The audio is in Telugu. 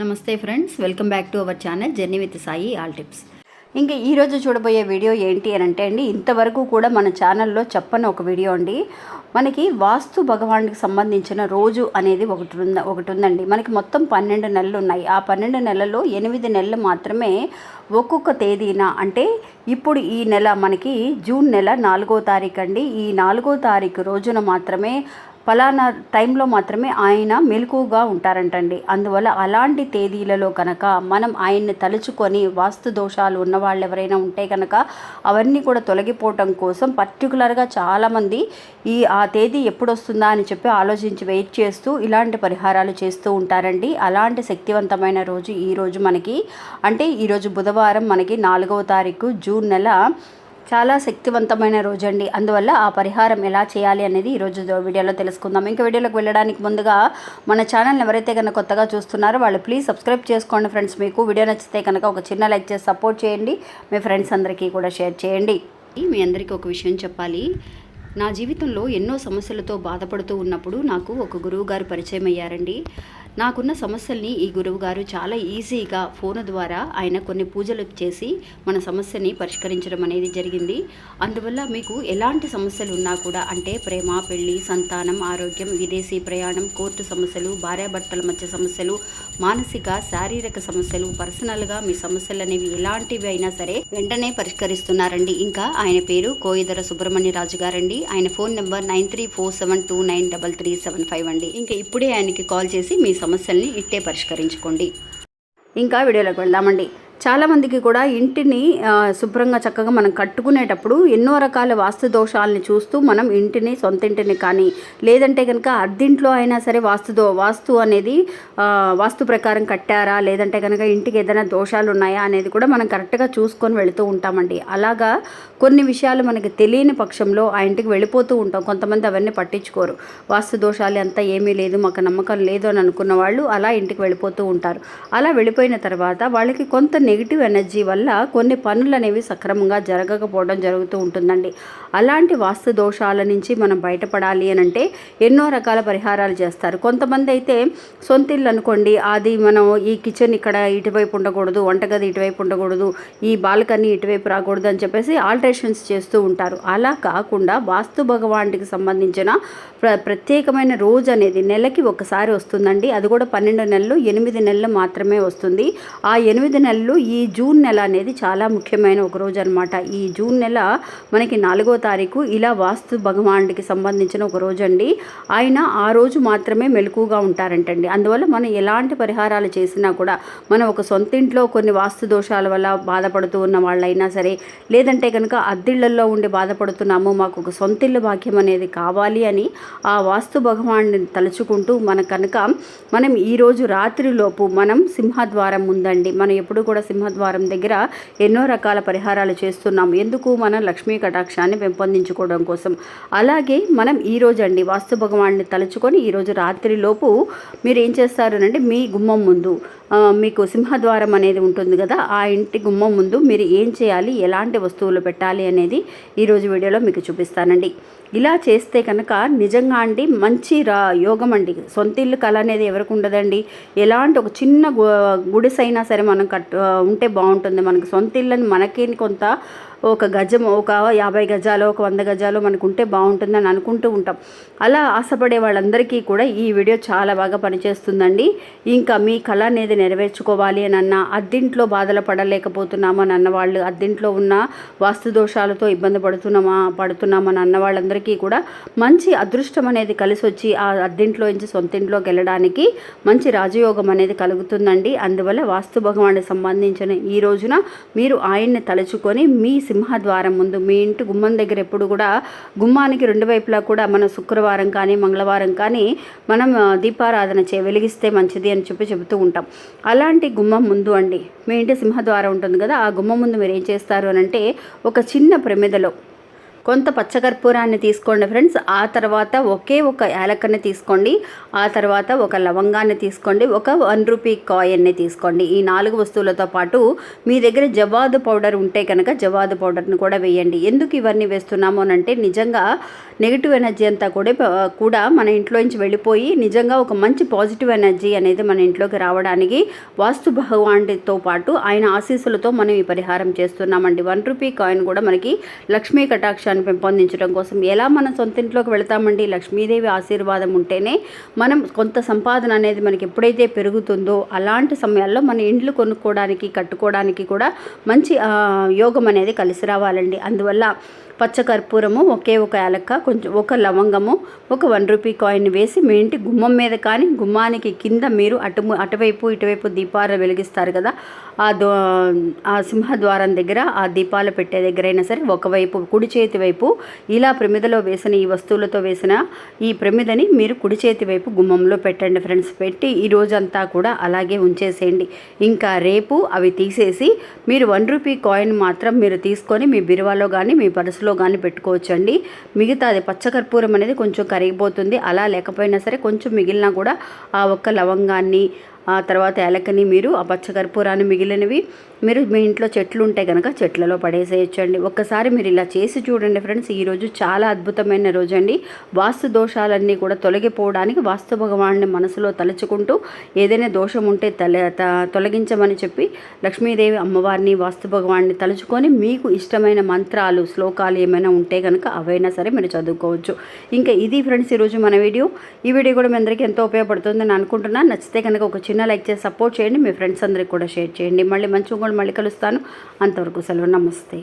నమస్తే friends, welcome back to our channel journey with Sai all tips. ఇంకా ఈరోజు చూడబోయే వీడియో ఏంటి అని అంటే అండి, ఇంతవరకు కూడా మన ఛానల్లో చెప్పని ఒక వీడియో అండి. మనకి వాస్తు భగవానుడికి సంబంధించిన రోజు అనేది ఒకటి ఉందండి. మనకి మొత్తం 12 నెలలు ఉన్నాయి. ఆ 12 నెలల్లో 8 నెలలు మాత్రమే ఒక్కొక్క తేదీన, అంటే ఇప్పుడు ఈ నెల మనకి జూన్ నెల 4వ తారీఖు అండి. ఈ 4వ తారీఖు రోజున మాత్రమే ఫలానా టైంలో మాత్రమే ఆయన మెలకువగా ఉంటారంటండి. అందువల్ల అలాంటి తేదీలలో కనుక మనం ఆయన్ని తలుచుకొని వాస్తు దోషాలు ఉన్నవాళ్ళు ఎవరైనా ఉంటే కనుక అవన్నీ కూడా తొలగిపోవటం కోసం పర్టికులర్గా చాలామంది ఆ తేదీ ఎప్పుడు వస్తుందా అని చెప్పి ఆలోచించి వెయిట్ చేస్తూ ఇలాంటి పరిహారాలు చేస్తూ ఉంటారండి. అలాంటి శక్తివంతమైన రోజు ఈరోజు మనకి, అంటే ఈరోజు బుధవారం మనకి 4వ తారీఖు జూన్ నెల చాలా శక్తివంతమైన రోజు అండి. అందువల్ల ఆ పరిహారం ఎలా చేయాలి అనేది ఈరోజు వీడియోలో తెలుసుకుందాం. ఇంకా వీడియోలోకి వెళ్ళడానికి ముందుగా మన ఛానల్ని ఎవరైతే కనుక కొత్తగా చూస్తున్నారో వాళ్ళు ప్లీజ్ సబ్స్క్రైబ్ చేసుకోండి ఫ్రెండ్స్. మీకు వీడియో నచ్చితే కనుక ఒక చిన్న లైక్ చేసి సపోర్ట్ చేయండి. మీ ఫ్రెండ్స్ అందరికీ కూడా షేర్ చేయండి. మీ అందరికీ ఒక విషయం చెప్పాలి. నా జీవితంలో ఎన్నో సమస్యలతో బాధపడుతూ ఉన్నప్పుడు నాకు ఒక గురువు గారు పరిచయం అయ్యారండి. నాకున్న సమస్యల్ని ఈ గురువు గారు చాలా ఈజీగా ఫోన్ ద్వారా ఆయన కొన్ని పూజలు చేసి మన సమస్యని పరిష్కరించడం అనేది జరిగింది. అందువల్ల మీకు ఎలాంటి సమస్యలు ఉన్నా కూడా, అంటే ప్రేమ, పెళ్లి, సంతానం, ఆరోగ్యం, విదేశీ ప్రయాణం, కోర్టు సమస్యలు, భార్యాభర్తల మధ్య సమస్యలు, మానసిక శారీరక సమస్యలు, పర్సనల్గా మీ సమస్యలు అనేవి ఎలాంటివి అయినా సరే వెంటనే పరిష్కరిస్తున్నారండి. ఇంకా ఆయన పేరు కోయిదర సుబ్రహ్మణ్య రాజు గారండి. ఆయన ఫోన్ నెంబర్ 9347293375 అండి. ఇంకా ఇప్పుడే ఆయనకి కాల్ చేసి మీ సమస్యల్ని ఇట్టే పరిష్కరించుకోండి. ఇంకా వీడియోలోకి వెళ్దామండి. చాలామందికి కూడా ఇంటిని శుభ్రంగా చక్కగా మనం కట్టుకునేటప్పుడు ఎన్నో రకాల వాస్తు దోషాలని చూస్తూ మనం ఇంటిని, సొంత ఇంటిని కానీ లేదంటే కనుక అద్దింట్లో అయినా సరే వాస్తు అనేది వాస్తు ప్రకారం కట్టారా, లేదంటే కనుక ఇంటికి ఏదైనా దోషాలు ఉన్నాయా అనేది కూడా మనం కరెక్ట్గా చూసుకొని వెళుతూ ఉంటామండి. అలాగా కొన్ని విషయాలు మనకి తెలియని పక్షంలో ఆ ఇంటికి వెళ్ళిపోతూ ఉంటాం. కొంతమంది అవన్నీ పట్టించుకోరు. వాస్తు దోషాలు అంతా ఏమీ లేదు, మాకు నమ్మకం లేదు అని అనుకున్న వాళ్ళు అలా ఇంటికి వెళ్ళిపోతూ ఉంటారు. అలా వెళ్ళిపోయిన తర్వాత వాళ్ళకి కొంత నెగిటివ్ ఎనర్జీ వల్ల కొన్ని పనులు అనేవి సక్రమంగా జరగకపోవడం జరుగుతూ ఉంటుందండి. అలాంటి వాస్తు దోషాల నుంచి మనం బయటపడాలి అని అంటే ఎన్నో రకాల పరిహారాలు చేస్తారు. కొంతమంది అయితే సొంత ఇల్లు అనుకోండి, అది మనం ఈ కిచెన్ ఇక్కడ ఇటువైపు ఉండకూడదు, వంటగది ఇటువైపు ఉండకూడదు, ఈ బాల్కనీ ఇటువైపు రాకూడదు అని చెప్పేసి ఆల్టరేషన్స్ చేస్తూ ఉంటారు. అలా కాకుండా వాస్తు భగవానుడికి సంబంధించిన ప్రత్యేకమైన రోజు అనేది నెలకి ఒకసారి వస్తుందండి. అది కూడా 12 నెలలు, 8 నెలలు మాత్రమే వస్తుంది. ఆ 8 నెలలు ఈ జూన్ నెల అనేది చాలా ముఖ్యమైన ఒక రోజు అనమాట. ఈ జూన్ నెల మనకి 4వ తారీఖు ఇలా వాస్తు భగవానుడికి సంబంధించిన ఒక రోజు అండి. ఆయన ఆ రోజు మాత్రమే మెలకుగా ఉంటారంటండి. అందువల్ల మనం ఎలాంటి పరిహారాలు చేసినా కూడా, మనం ఒక సొంత ఇంట్లో కొన్ని వాస్తు దోషాల వల్ల బాధపడుతూ ఉన్న వాళ్ళైనా సరే, లేదంటే కనుక అద్దిళ్లలో ఉండి బాధపడుతున్నాము, మాకు ఒక సొంత ఇల్లు భాగ్యం అనేది కావాలి అని ఆ వాస్తు భగవాన్ని తలుచుకుంటూ మనం ఈరోజు రాత్రిలోపు మనం సింహద్వారం ఉందండి, మనం ఎప్పుడు కూడా సింహద్వారం దగ్గర ఎన్నో రకాల పరిహారాలు చేస్తున్నాం. ఎందుకు? మనం లక్ష్మీ కటాక్షాన్ని పెంపొందించుకోవడం కోసం. అలాగే మనం ఈరోజు అండి వాస్తు భగవాన్ని తలుచుకొని ఈరోజు రాత్రిలోపు మీరు ఏం చేస్తారనంటే, మీ గుమ్మం ముందు మీకు సింహద్వారం అనేది ఉంటుంది కదా, ఆ ఇంటి గుమ్మం ముందు మీరు ఏం చేయాలి, ఎలాంటి వస్తువులు పెట్టాలి అనేది ఈరోజు వీడియోలో మీకు చూపిస్తానండి. ఇలా చేస్తే కనుక నిజంగా అండి మంచి యోగం అండి. సొంత ఇల్లు కళ అనేది ఎవరికి ఉండదండి. ఎలాంటి ఒక చిన్న గుడిసైనా సరే మనం ఉంటే బాగుంటుంది. మనకి సొంత ఇల్లని మనకి కొంత ఒక గజం, ఒక 50 గజాలు, ఒక 100 గజాలు మనకు ఉంటే బాగుంటుందని అనుకుంటూ ఉంటాం. అలా ఆశపడే వాళ్ళందరికీ కూడా ఈ వీడియో చాలా బాగా పనిచేస్తుందండి. ఇంకా మీ కళ అనేది నెరవేర్చుకోవాలి అని అన్న, అద్దింట్లో బాధలు పడలేకపోతున్నామని అన్నవాళ్ళు, అద్దింట్లో ఉన్న వాస్తు దోషాలతో ఇబ్బంది పడుతున్నామని అన్న వాళ్ళందరికీ కూడా మంచి అదృష్టం అనేది కలిసి వచ్చి ఆ అద్దింట్లో నుంచి సొంత ఇంట్లోకి వెళ్ళడానికి మంచి రాజయోగం అనేది కలుగుతుందండి. అందువల్ల వాస్తు భగవానుడికి సంబంధించిన ఈ రోజున మీరు ఆయన్ని తలుచుకొని మీ సింహద్వారం ముందు, మీ ఇంటి గుమ్మం దగ్గర ఎప్పుడు కూడా గుమ్మానికి 2 వైపులా కూడా మనం శుక్రవారం కానీ మంగళవారం కానీ మనం దీపారాధన వెలిగిస్తే మంచిది అని చెబుతూ ఉంటాం. అలాంటి గుమ్మం ముందు అండి, మీ ఇంటి సింహద్వారం ఉంటుంది కదా, ఆ గుమ్మం ముందు మీరు ఏం చేస్తారు అని అంటే, ఒక చిన్న ప్రమిదలో కొంత పచ్చకర్పూరాన్ని తీసుకోండి ఫ్రెండ్స్. ఆ తర్వాత ఒకే ఒక యాలక్కని తీసుకోండి. ఆ తర్వాత ఒక లవంగాన్ని తీసుకోండి. ఒక 1 రూపీ కాయిన్ని తీసుకోండి. ఈ 4 వస్తువులతో పాటు మీ దగ్గర జవాదు పౌడర్ ఉంటే కనుక జవాదు పౌడర్ని కూడా వేయండి. ఎందుకు ఇవన్నీ వేస్తున్నాము అని అంటే నిజంగా నెగిటివ్ ఎనర్జీ అంతా కూడా మన ఇంట్లోంచి వెళ్ళిపోయి నిజంగా ఒక మంచి పాజిటివ్ ఎనర్జీ అనేది మన ఇంట్లోకి రావడానికి వాస్తు భగవానుడితో పాటు ఆయన ఆశీస్సులతో మనం ఈ పరిహారం చేస్తున్నామండి. 1 రూపీ కాయిన్ కూడా మనకి లక్ష్మీ కటాక్షాన్ని పెంపొందించడం కోసం. ఎలా మనం సొంత ఇంట్లోకి వెళ్తామండి, లక్ష్మీదేవి ఆశీర్వాదం ఉంటేనే మనం కొంత సంపాదన అనేది మనకి ఎప్పుడైతే పెరుగుతుందో అలాంటి సమయాల్లో మన ఇండ్లు కొనుక్కోవడానికి కట్టుకోవడానికి కూడా మంచి యోగం అనేది కలిసి రావాలండి. అందువల్ల పచ్చకర్పూరము, ఒకే ఒక యాలక్క, కొంచెం ఒక లవంగము, ఒక 1 రూపీ కాయిన్ వేసి మీ ఇంటి గుమ్మం మీద కానీ గుమ్మానికి కింద మీరు అటువైపు ఇటువైపు దీపాలు వెలిగిస్తారు కదా, ఆ సింహద్వారం దగ్గర ఆ దీపాలు పెట్టే దగ్గరైనా సరే ఒకవైపు కుడి చేతి వైపు ఇలా ప్రమిదలో వేసిన ఈ వస్తువులతో వేసిన ఈ ప్రమిదని మీరు కుడి చేతి వైపు గుమ్మంలో పెట్టండి ఫ్రెండ్స్. పెట్టి ఈ రోజంతా కూడా అలాగే ఉంచేసేయండి. ఇంకా రేపు అవి తీసేసి మీరు 1 రూపీ కాయిన్ మాత్రం మీరు తీసుకొని మీ బిరువాలో కానీ మీ పర్సులో కానీ పెట్టుకోవచ్చండి. మిగతా అది పచ్చకర్పూరం అనేది కొంచెం కరిగిపోతుంది. అలా లేకపోయినా సరే కొంచెం మిగిలినా కూడా ఆ ఒక్క లవంగాన్ని ఆ తర్వాత యాలకని మీరు ఆ పచ్చకర్పూరాన్ని మిగిలినవి మీరు మీ ఇంట్లో చెట్లు ఉంటే కనుక చెట్లలో పడేసేయచ్చండి. ఒక్కసారి మీరు ఇలా చేసి చూడండి ఫ్రెండ్స్. ఈరోజు చాలా అద్భుతమైన రోజు అండి. వాస్తు దోషాలన్నీ కూడా తొలగిపోవడానికి వాస్తు భగవాన్ని మనసులో తలుచుకుంటూ ఏదైనా దోషం ఉంటే తొలగించమని చెప్పి లక్ష్మీదేవి అమ్మవారిని వాస్తు భగవాన్ని తలుచుకొని మీకు ఇష్టమైన మంత్రాలు శ్లోకాలు ఏమైనా ఉంటే కనుక అవైనా సరే మీరు చదువుకోవచ్చు. ఇంకా ఇది ఫ్రెండ్స్ ఈరోజు మన వీడియో. ఈ వీడియో కూడా మీ అందరికీ ఎంతో ఉపయోగపడుతుందని అనుకుంటున్నాను. నచ్చితే కనుక ఒక చిన్న లైక్ చేసి సపోర్ట్ చేయండి. మీ ఫ్రెండ్స్ అందరికి కూడా షేర్ చేయండి. మళ్ళీ మంచి మళ్ళీ కలుస్తాను. అంతవరకు సెలవు. నమస్తే.